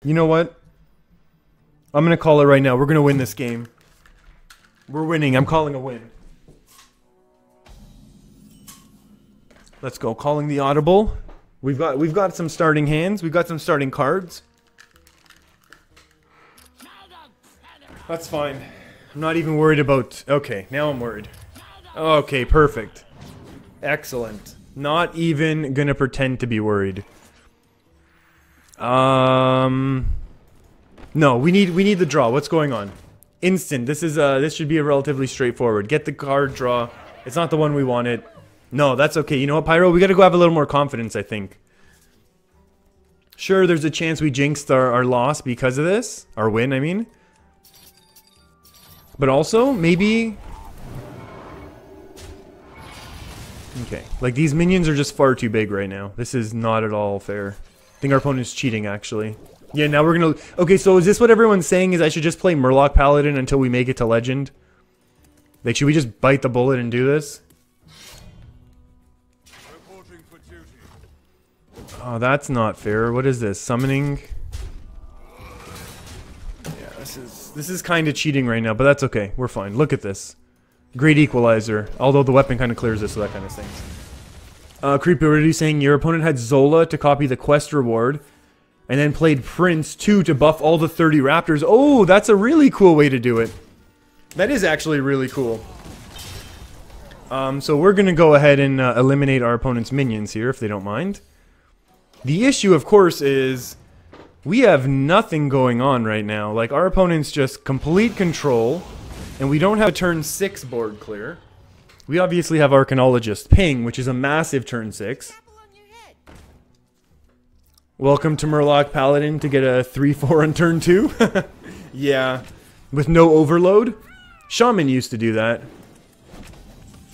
You know what? I'm going to call it right now. We're going to win this game. We're winning. I'm calling a win. Let's go. Calling the audible. We've got some starting hands. We've got some starting cards. That's fine. I'm not even worried about... Okay, now I'm worried. Okay, perfect. Excellent. Not even gonna pretend to be worried. No, we need the draw. What's going on? Instant. This should be a relatively straightforward. Get the card draw. It's not the one we wanted. No, that's okay. You know what, Pyro? We gotta go have a little more confidence, I think. Sure, there's a chance we jinxed our loss because of this. Our win, I mean. But also, maybe... Okay, like these minions are just far too big right now. This is not at all fair. I think our opponent's cheating, actually. Yeah, now we're gonna... Okay, so is this what everyone's saying, is I should just play Murloc Paladin until we make it to Legend? Like, should we just bite the bullet and do this? Oh, that's not fair. What is this? Summoning... This is kind of cheating right now, but that's okay. We're fine. Look at this. Great equalizer. Although the weapon kind of clears this, so that kind of stinks. Creepy, what are you saying? Your opponent had Zola to copy the quest reward, and then played Prince 2 to buff all the 30 raptors. Oh, that's a really cool way to do it. That is actually really cool. So we're going to go ahead and eliminate our opponent's minions here, if they don't mind. The issue, of course, is... we have nothing going on right now. Like, our opponent's just complete control, and we don't have a turn 6 board clear. We obviously have Arcanologist Ping, which is a massive turn 6. Welcome to Murloc Paladin to get a 3-4 on turn 2. Yeah, with no overload. Shaman used to do that.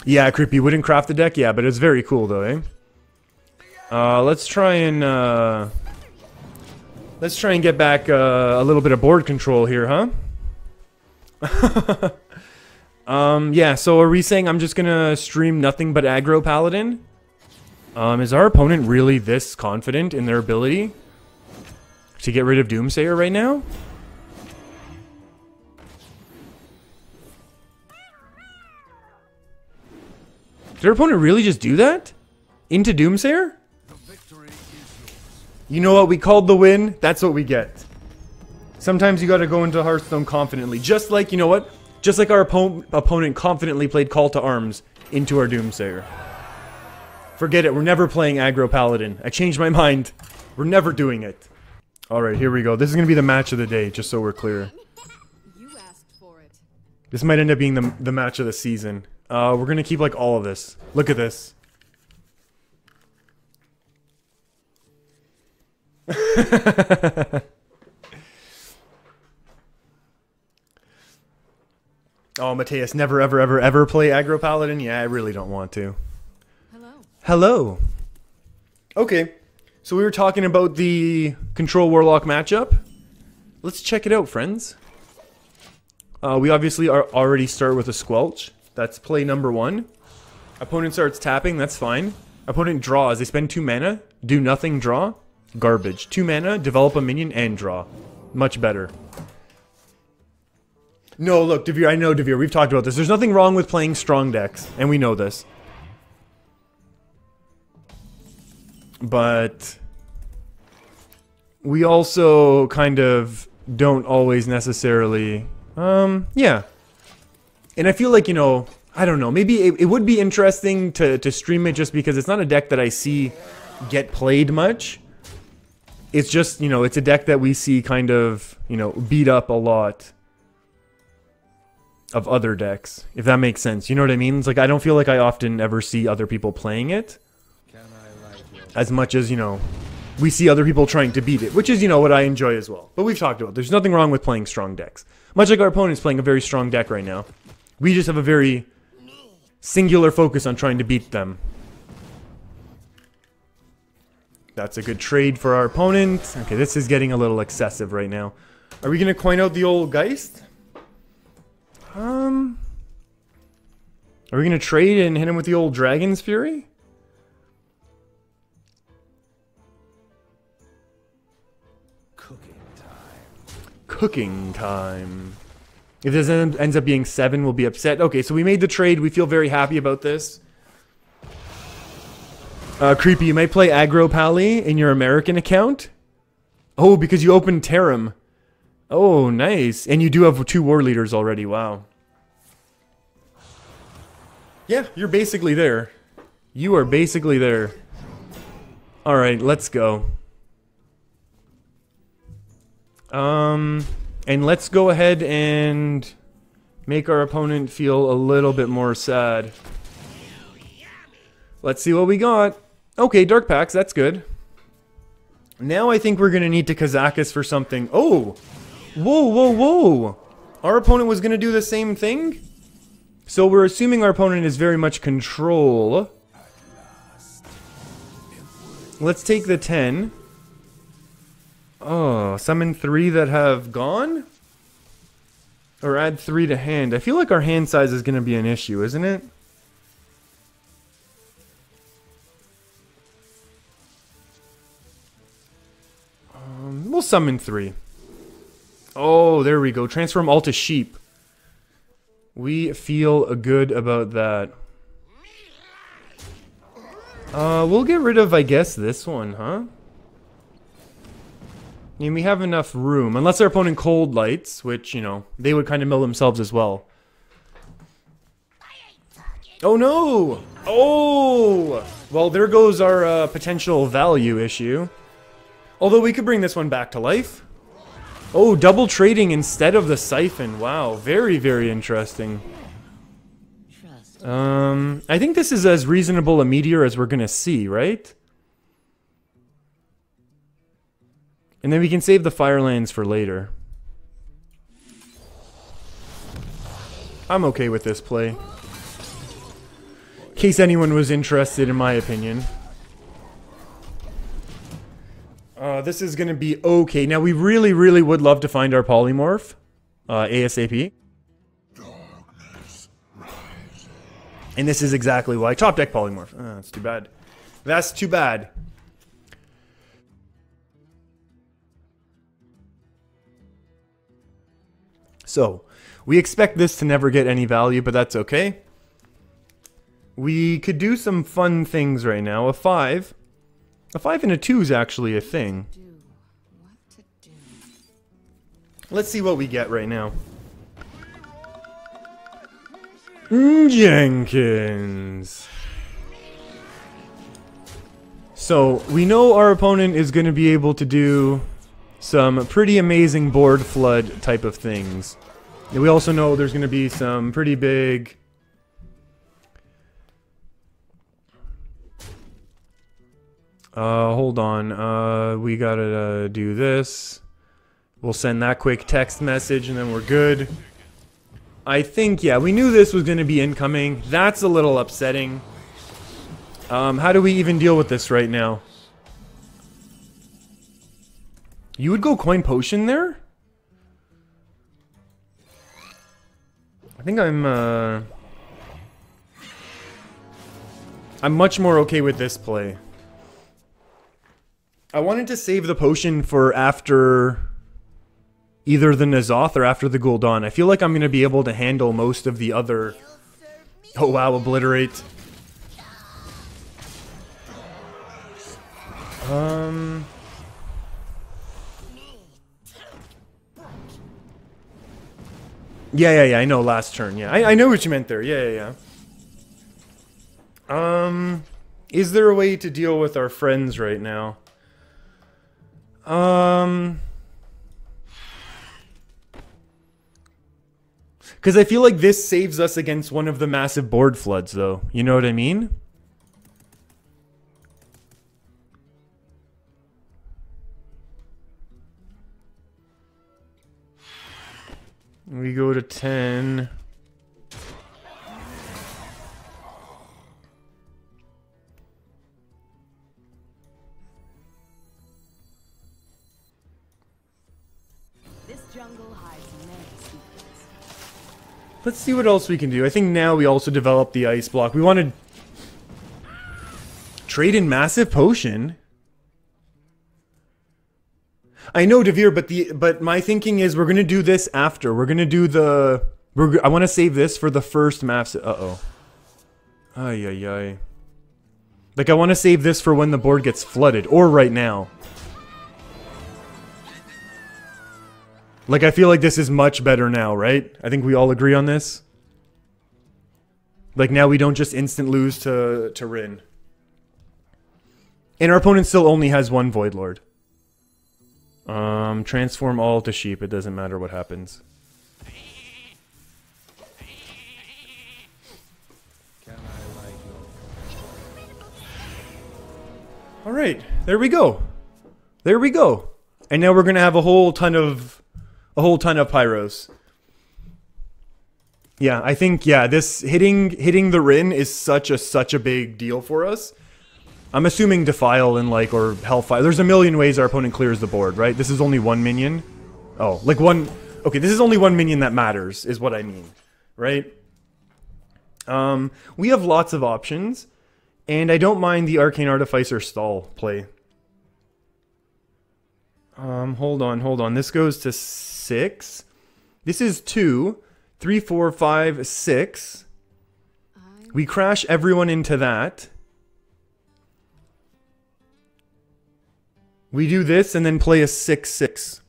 Yeah, Creepy wouldn't craft the deck. Yeah, but it's very cool though, eh? Let's try and get back a little bit of board control here, huh? Yeah, so are we saying I'm just gonna stream nothing but aggro Paladin? Is our opponent really this confident in their ability to get rid of Doomsayer right now? Did our opponent really just do that? Into Doomsayer? You know what? We called the win. That's what we get. Sometimes you gotta go into Hearthstone confidently. Just like, you know what? Just like our opponent confidently played Call to Arms into our Doomsayer. Forget it. We're never playing aggro Paladin. I changed my mind. We're never doing it. Alright, here we go. This is gonna be the match of the day, just so we're clear. You asked for it. This might end up being the match of the season. We're gonna keep, like, all of this. Look at this. Oh, Mateus, never ever ever ever play aggro Paladin? Yeah, I really don't want to. Hello. Hello. Okay, so we were talking about the Control Warlock matchup. Let's check it out, friends. We obviously already start with a Squelch. That's play number 1. Opponent starts tapping, that's fine. Opponent draws, they spend 2 mana, do nothing, draw. Garbage. 2 mana, develop a minion, and draw. Much better. No, look, Devere, I know, Devere, we've talked about this. There's nothing wrong with playing strong decks, and we know this. But... we also kind of don't always necessarily... yeah. And I feel like, you know, I don't know, maybe it would be interesting to stream it just because it's not a deck that I see get played much. It's just, you know, it's a deck that we see kind of, you know, beat up a lot of other decks, if that makes sense. You know what I mean? It's like, I don't feel like I often ever see other people playing it as much as, you know, we see other people trying to beat it, which is, you know, what I enjoy as well. But we've talked about, there's nothing wrong with playing strong decks. Much like our opponent's playing a very strong deck right now. We just have a very singular focus on trying to beat them. That's a good trade for our opponent. Okay, this is getting a little excessive right now. Are we gonna coin out the old Geist? Are we gonna trade and hit him with the old Dragon's Fury? cooking time. If this ends up being 7, we'll be upset. Okay, so we made the trade. We feel very happy about this. Creepy, you might play aggro Pally in your American account. Oh, because you opened Tarim. Oh, nice. And you do have 2 war leaders already. Wow. Yeah, you're basically there. You are basically there. Alright, let's go. And let's go ahead and make our opponent feel a little bit more sad. Let's see what we got. Okay, Dark Packs, that's good. Now I think we're going to need to Kazakus for something. Oh! Whoa, whoa, whoa! Our opponent was going to do the same thing? So we're assuming our opponent is very much control. Let's take the 10. Oh, summon 3 that have gone? Or add 3 to hand. I feel like our hand size is going to be an issue, isn't it? We'll summon 3. Oh, there we go. Transform all to sheep. We feel good about that. We'll get rid of, I guess, this one, huh? I mean, we have enough room. Unless our opponent cold lights, which, you know, they would kind of mill themselves as well. Oh, no! Oh! Well, there goes our potential value issue. Although we could bring this one back to life. Oh, double trading instead of the siphon. Wow, very, very interesting. I think this is as reasonable a meteor as we're gonna see, right? And then we can save the Firelands for later. I'm okay with this play. In case anyone was interested, in my opinion. This is going to be okay. Now, we really, really would love to find our polymorph. ASAP. And this is exactly why. Top deck polymorph. That's too bad. That's too bad. So, we expect this to never get any value, but that's okay. We could do some fun things right now. A 5. A 5 and a 2 is actually a thing. Let's see what we get right now. Jenkins. So, we know our opponent is going to be able to do some pretty amazing board flood type of things. And we also know there's going to be some pretty big... hold on. We gotta do this. We'll send that quick text message and then we're good. I think, yeah, we knew this was going to be incoming. That's a little upsetting. How do we even deal with this right now? You would go coin potion there? I think I'm much more okay with this play. I wanted to save the potion for after either the N'Zoth or after the Gul'dan. I feel like I'm going to be able to handle most of the other... Oh wow, obliterate. Yeah, I know, last turn, yeah. I know what you meant there, yeah. Is there a way to deal with our friends right now? Because I feel like this saves us against one of the massive board floods, though. You know what I mean? We go to 10. This jungle hides many secrets. Let's see what else we can do. I think now we also develop the ice block. We want to trade in massive potion. I know, Devere, but my thinking is we're gonna do this after. We're gonna do the. I want to save this for the first maps. Uh-oh. Ay, ay, ay. Like, I want to save this for when the board gets flooded, or right now. Like, I feel like this is much better now, right? I think we all agree on this. Like, now we don't just instant lose to Rin. And our opponent still only has one Void Lord. Transform all to sheep. It doesn't matter what happens. Alright, there we go. There we go. And now we're gonna have a whole ton of pyros. Yeah, I think this hitting the Rin is such a big deal for us. I'm assuming Defile and like or Hellfire. There's a million ways our opponent clears the board, right? This is only one minion. Oh, like one. Okay, this is only one minion that matters, is what I mean, right? We have lots of options. And I don't mind the Arcane Artificer stall play. Hold on. This goes to 6. This is 2, 3, 4, 5, 6. We crash everyone into that. We do this and then play a 6/6.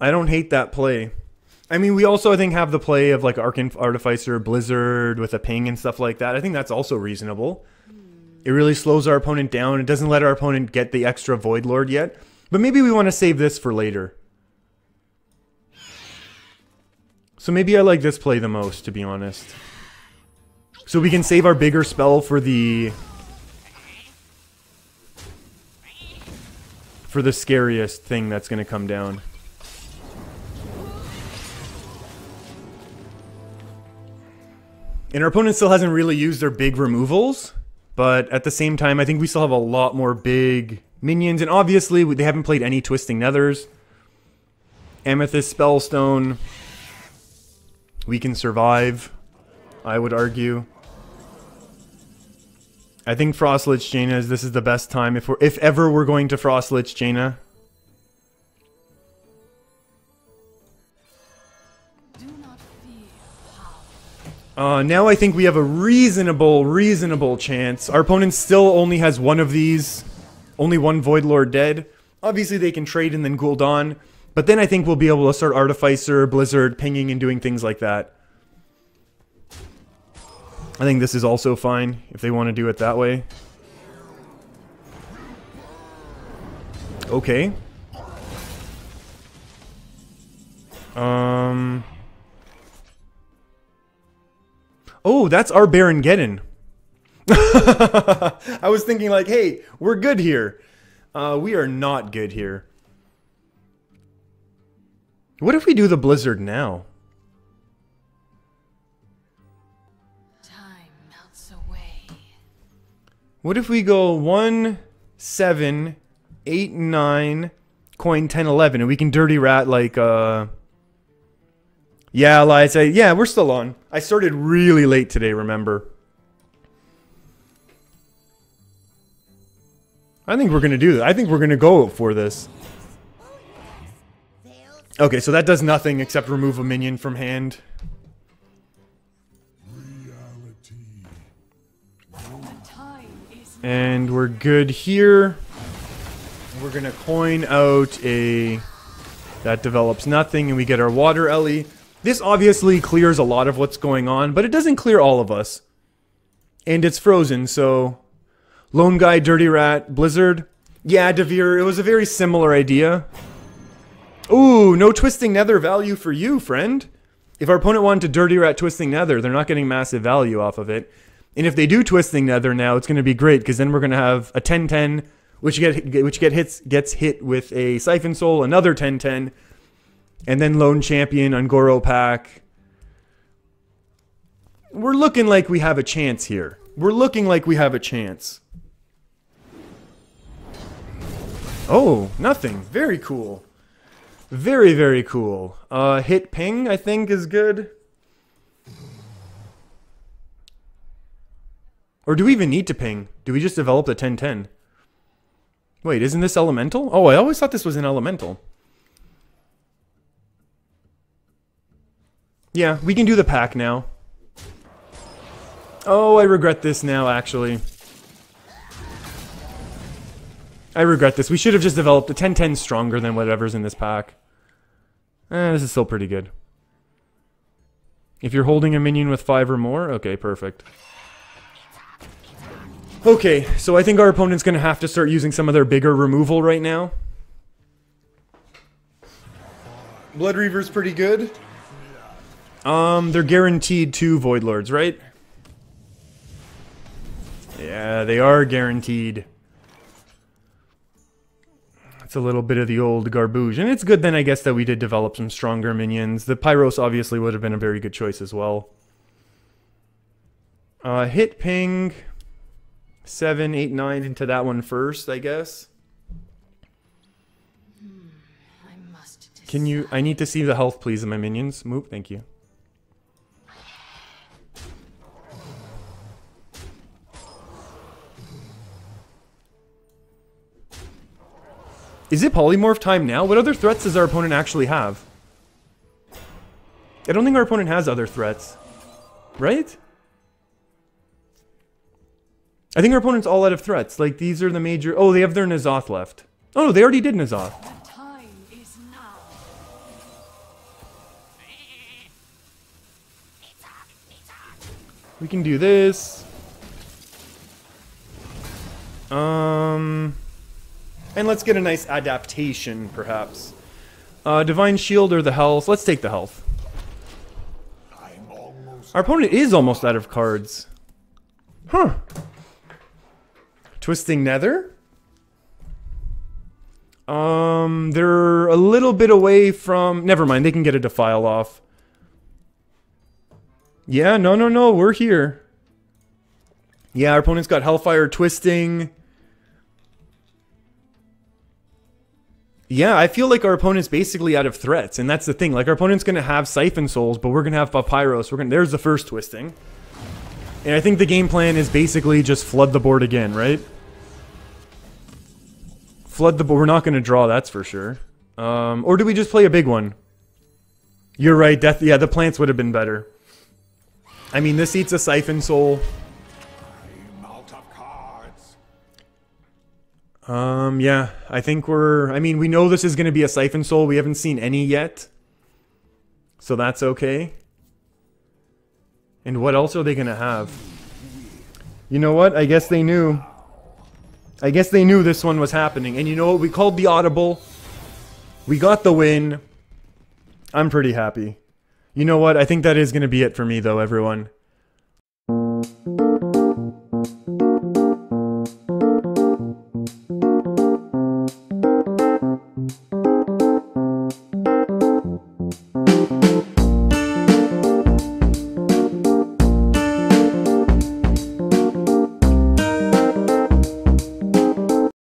I don't hate that play. I mean, we also, I think, have the play of, like, Arcane Artificer, Blizzard with a ping and stuff like that. I think that's also reasonable. It really slows our opponent down. It doesn't let our opponent get the extra Void Lord yet. But maybe we want to save this for later. So maybe I like this play the most, to be honest. So we can save our bigger spell for the scariest thing that's going to come down. And our opponent still hasn't really used their big removals, but at the same time, I think we still have a lot more big minions, and obviously they haven't played any Twisting Nethers. Amethyst Spellstone, we can survive, I would argue. I think Frostlich Jaina, this is the best time if ever we're going to Frostlich Jaina. Now I think we have a reasonable chance. Our opponent still only has one of these. Only one Void Lord dead. Obviously they can trade and then Gul'dan. But then I think we'll be able to start Artificer, Blizzard, pinging and doing things like that. I think this is also fine if they want to do it that way. Okay. Oh, that's our Baron Geddon. I was thinking like, hey, we're good here. We are not good here. What if we do the Blizzard now? Time melts away. What if we go 1, 7, 8, 9, coin 10, 11, and we can Dirty Rat like, yeah, Elias, yeah, we're still on. I started really late today, remember? I think we're going to do that. I think we're going to go for this. Okay, so that does nothing except remove a minion from hand. And we're good here. We're going to coin out a... That develops nothing, and we get our Water Ellie. This obviously clears a lot of what's going on, but it doesn't clear all of us. And it's frozen, so... Lone Guy, Dirty Rat, Blizzard. Yeah, Devere, it was a very similar idea. Ooh, no Twisting Nether value for you, friend. If our opponent wanted to Dirty Rat Twisting Nether, they're not getting massive value off of it. And if they do Twisting Nether now, it's going to be great, because then we're going to have a 10-10, which gets hit with a Siphon Soul, another 10-10, and then Lone Champion, Ungoro Pack. We're looking like we have a chance here. We're looking like we have a chance. Oh, nothing. Very cool. Very, very cool. Hit ping, I think, is good. Or do we even need to ping? Do we just develop the 10-10? Wait, isn't this elemental? Oh, I always thought this was an elemental. Yeah, we can do the pack now. Oh, I regret this now, actually. I regret this. We should have just developed a 10-10 stronger than whatever's in this pack. This is still pretty good. If you're holding a minion with 5 or more, okay, perfect. Okay, so I think our opponent's going to have to start using some of their bigger removal right now. Blood Reaver's pretty good. They're guaranteed 2 Void Lords, right? Yeah, they are guaranteed. It's a little bit of the old garbage. And it's good then, I guess, that we did develop some stronger minions. The Pyros obviously would have been a very good choice as well. Hit ping 7, 8, 9 into that one first, I guess. I must. Can you... I need to see the health, please, of my minions. Moop, thank you. Is it polymorph time now? What other threats does our opponent actually have? I don't think our opponent has other threats. Right? I think our opponent's all out of threats. Like, these are the major... Oh, they have their N'Zoth left. Oh, no, they already did N'Zoth. The time is now. We can do this. And let's get a nice adaptation, perhaps. Divine Shield or the health. Let's take the health. Our opponent is almost out of cards. Huh. Twisting Nether? They're a little bit away from... Never mind, they can get a Defile off. Yeah, no, we're here. Yeah, our opponent's got Hellfire Twisting. Yeah, I feel like our opponent's basically out of threats, and that's the thing. Like, our opponent's going to have Siphon Souls, but we're going to have Papyrus. There's the first Twisting. And I think the game plan is basically just flood the board again, right? Flood the board. We're not going to draw, that's for sure. Or do we just play a big one? You're right, Death. Yeah, the plants would have been better. I mean, this eats a Siphon Soul. Yeah, I think we're... I mean, we know this is going to be a Siphon Soul. We haven't seen any yet. So that's okay. And what else are they going to have? You know what? I guess they knew. I guess they knew this one was happening. And you know what? We called the audible. We got the win. I'm pretty happy. You know what? I think that is going to be it for me, though, everyone.